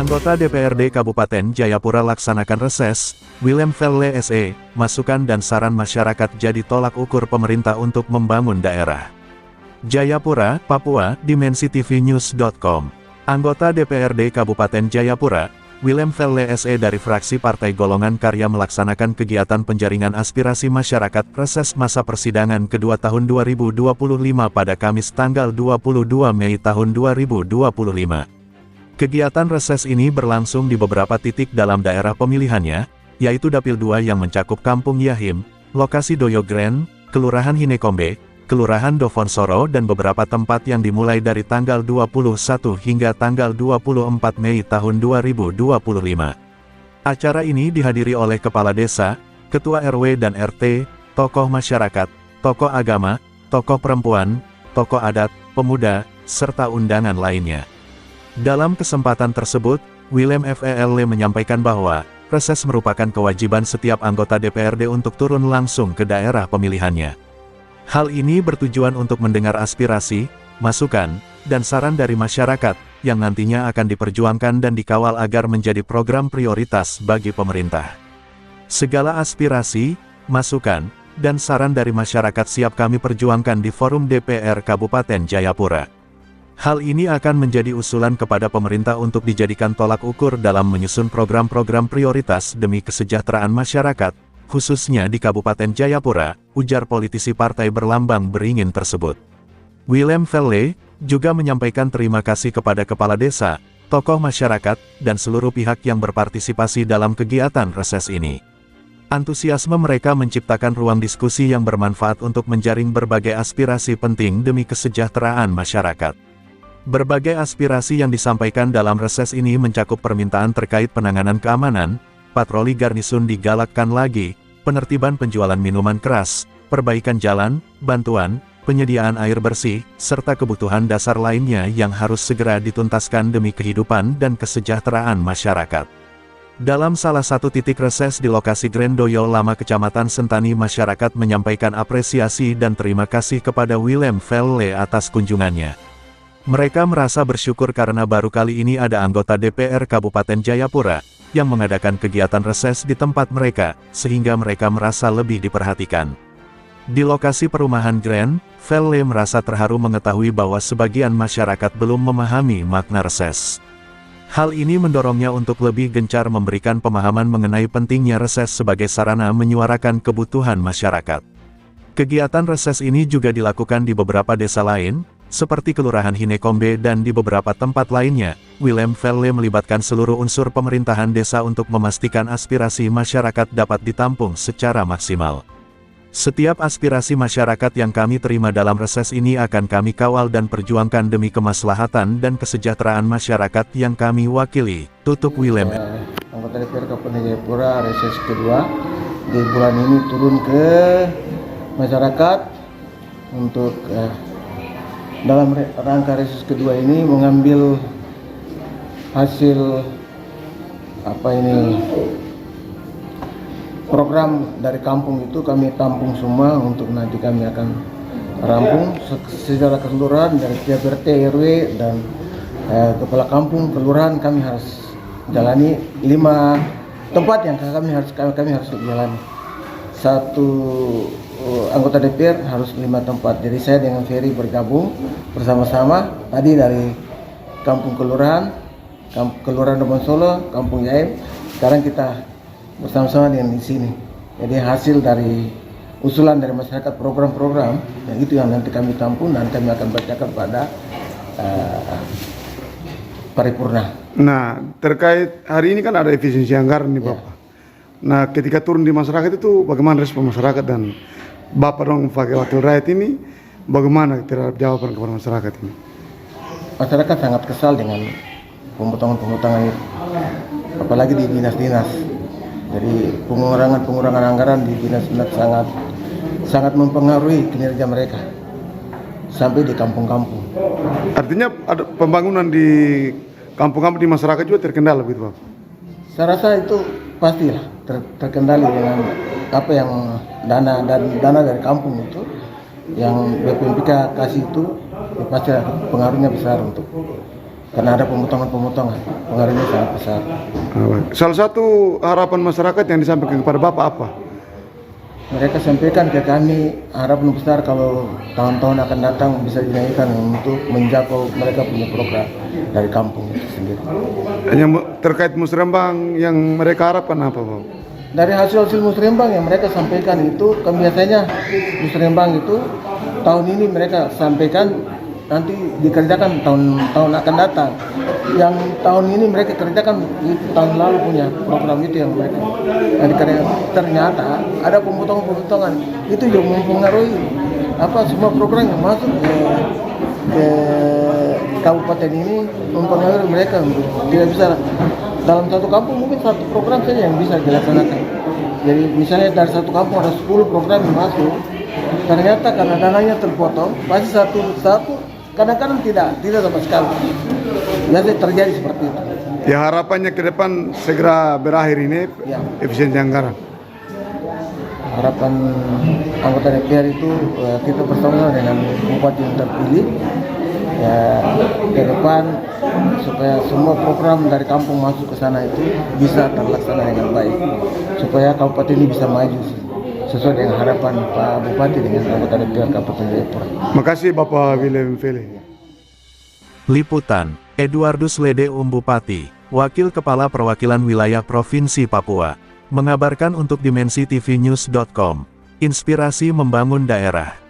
Anggota DPRD Kabupaten Jayapura laksanakan reses, Willem Velle SE, masukan dan saran masyarakat jadi tolak ukur pemerintah untuk membangun daerah. Jayapura, Papua, DimensiTVNews.com. Anggota DPRD Kabupaten Jayapura, Willem Velle SE dari fraksi Partai Golongan Karya melaksanakan kegiatan penjaringan aspirasi masyarakat reses masa persidangan kedua tahun 2025 pada Kamis tanggal 22 Mei tahun 2025. Kegiatan reses ini berlangsung di beberapa titik dalam daerah pemilihannya, yaitu Dapil 2 yang mencakup Kampung Yahim, lokasi Doyo Grand, Kelurahan Hinekombe, Kelurahan Dovonsoro dan beberapa tempat yang dimulai dari tanggal 21 hingga tanggal 24 Mei tahun 2025. Acara ini dihadiri oleh Kepala Desa, Ketua RW dan RT, tokoh masyarakat, tokoh agama, tokoh perempuan, tokoh adat, pemuda, serta undangan lainnya. Dalam kesempatan tersebut, Willem Velle menyampaikan bahwa, reses merupakan kewajiban setiap anggota DPRD untuk turun langsung ke daerah pemilihannya. Hal ini bertujuan untuk mendengar aspirasi, masukan, dan saran dari masyarakat, yang nantinya akan diperjuangkan dan dikawal agar menjadi program prioritas bagi pemerintah. Segala aspirasi, masukan, dan saran dari masyarakat siap kami perjuangkan di forum DPR Kabupaten Jayapura. Hal ini akan menjadi usulan kepada pemerintah untuk dijadikan tolak ukur dalam menyusun program-program prioritas demi kesejahteraan masyarakat, khususnya di Kabupaten Jayapura, ujar politisi partai berlambang beringin tersebut. Willem Velle juga menyampaikan terima kasih kepada kepala desa, tokoh masyarakat, dan seluruh pihak yang berpartisipasi dalam kegiatan reses ini. Antusiasme mereka menciptakan ruang diskusi yang bermanfaat untuk menjaring berbagai aspirasi penting demi kesejahteraan masyarakat. Berbagai aspirasi yang disampaikan dalam reses ini mencakup permintaan terkait penanganan keamanan, patroli garnisun digalakkan lagi, penertiban penjualan minuman keras, perbaikan jalan, bantuan, penyediaan air bersih, serta kebutuhan dasar lainnya yang harus segera dituntaskan demi kehidupan dan kesejahteraan masyarakat. Dalam salah satu titik reses di lokasi Grand Doyo Lama Kecamatan Sentani, masyarakat menyampaikan apresiasi dan terima kasih kepada Willem Velle atas kunjungannya. Mereka merasa bersyukur karena baru kali ini ada anggota DPR Kabupaten Jayapura yang mengadakan kegiatan reses di tempat mereka, sehingga mereka merasa lebih diperhatikan. Di lokasi perumahan Grand, Velle merasa terharu mengetahui bahwa sebagian masyarakat belum memahami makna reses. Hal ini mendorongnya untuk lebih gencar memberikan pemahaman mengenai pentingnya reses sebagai sarana menyuarakan kebutuhan masyarakat. Kegiatan reses ini juga dilakukan di beberapa desa lain, seperti Kelurahan Hinekombe dan di beberapa tempat lainnya. Willem Velle melibatkan seluruh unsur pemerintahan desa untuk memastikan aspirasi masyarakat dapat ditampung secara maksimal. Setiap aspirasi masyarakat yang kami terima dalam reses ini akan kami kawal dan perjuangkan demi kemaslahatan dan kesejahteraan masyarakat yang kami wakili, tutup Willem. Anggota DPR Kabupaten Jayapura reses kedua di bulan ini turun ke masyarakat untuk dalam rangka reses kedua ini mengambil hasil program dari kampung itu kami tampung semua untuk nanti kami akan rampung secara keseluruhan dari tiap RT, RW dan kepala kampung, kelurahan. Kami harus jalani 5 tempat yang kami harus jalani. Satu anggota DPR harus 5 tempat. Jadi saya dengan Ferry bergabung bersama-sama tadi dari Kampung Kelurahan, Kelurahan Dovonsoro, Kampung Yahim. Sekarang kita bersama-sama dengan di sini. Jadi hasil dari usulan dari masyarakat program-program yang itu yang nanti kami tampung dan kami akan bacakan pada paripurna. Nah, terkait hari ini kan ada efisiensi anggaran nih Bapak. Nah, ketika turun di masyarakat itu bagaimana respon masyarakat dan Bapak dong pakai wakil rakyat ini bagaimana terhadap jawaban kepada masyarakat ini? Masyarakat sangat kesal dengan pemotongan-pemotongan itu, apalagi di dinas-dinas. Jadi pengurangan anggaran di dinas-dinas sangat mempengaruhi kinerja mereka sampai di kampung-kampung. Artinya ada pembangunan di kampung-kampung di masyarakat juga terkendala begitu Bapak? Saya rasa itu pastilah terkendali dengan apa yang dana dari kampung itu yang BPMPK kasih itu, ya pasti pengaruhnya besar untuk karena ada pemotongan-pemotongan, pengaruhnya sangat besar. Salah satu harapan masyarakat yang disampaikan kepada Bapak apa? Mereka sampaikan ke kami harapan besar kalau tahun-tahun akan datang bisa dinaikkan untuk menjangkau mereka punya program dari kampung itu sendiri. Yang terkait musrembang yang mereka harapkan apa, Pak? Dari hasil-hasil musrembang yang mereka sampaikan itu, kan biasanya musrembang itu tahun ini mereka sampaikan nanti dikerjakan tahun akan datang. Yang tahun ini mereka kerjakan tahun lalu punya program itu yang mereka. Jadi ternyata ada pemotongan-pemotongan itu yang mempengaruhi semua program yang masuk ke kabupaten ini, mempengaruhi mereka tidak bisa dalam satu kampung mungkin satu program saja yang bisa dilaksanakan. Jadi misalnya dari satu kampung ada 10 program yang masuk, ternyata karena dananya terpotong pasti satu kadang-kadang tidak sama sekali. Biasanya terjadi seperti itu. Ya harapannya ke depan segera berakhir ini Ya. efisiensi anggaran. Harapan anggota DPR itu kita bersama dengan bupati yang terpilih ya ke depan supaya semua program dari kampung masuk ke sana itu bisa terlaksana dengan baik supaya kabupaten ini bisa maju sesuai dengan harapan Pak Bupati dengan anggota DPR Kabupaten Jayapura. Makasih Bapak William Fele. Liputan, Eduardus Lede Bupati, Wakil Kepala Perwakilan Wilayah Provinsi Papua, mengabarkan untuk dimensitv.news.com, inspirasi membangun daerah.